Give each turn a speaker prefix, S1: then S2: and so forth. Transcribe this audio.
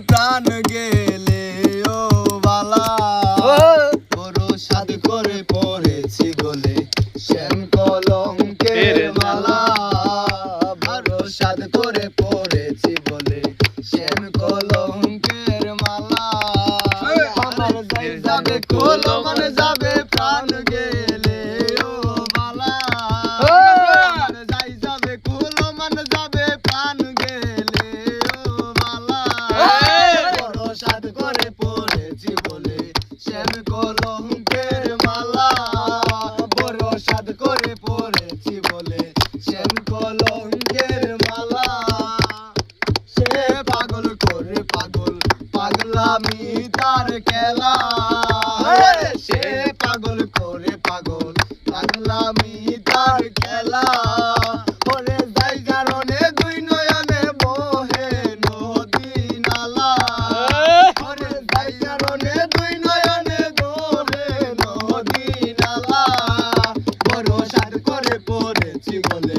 S1: প্রাণ গেলে ও বালা বড় সাদ করে পড়েছি গলে শ্যাম কলঙ্কের মালা বড় সাদ করে পড়েছি বলে শ্যাম কলঙ্কের মালা আমার যাই যাবে কোলো মানে যাবে প্রাণ গেলে ও বালা আমার যাই যাবে কোলো মানে যাবে প্রাণ গেলে ও বালা বড় সাদ করে পড়েছি বলে শ্যাম কলঙ্কের মালা বড় সাদ করে পড়েছি বলে শ্যাম কলঙ্কের মালা সে পাগল করে পাগল পাগলামি তার খেলা সে পাগল করে পাগল পাগলামি তার খেলা ওরে যাই কারণে দুই নয়নে বহে নদী নালা ওরে যাই কারণে দুই নয়নে বহে নদী নালা বড় সাদ করে পড়েছি বলে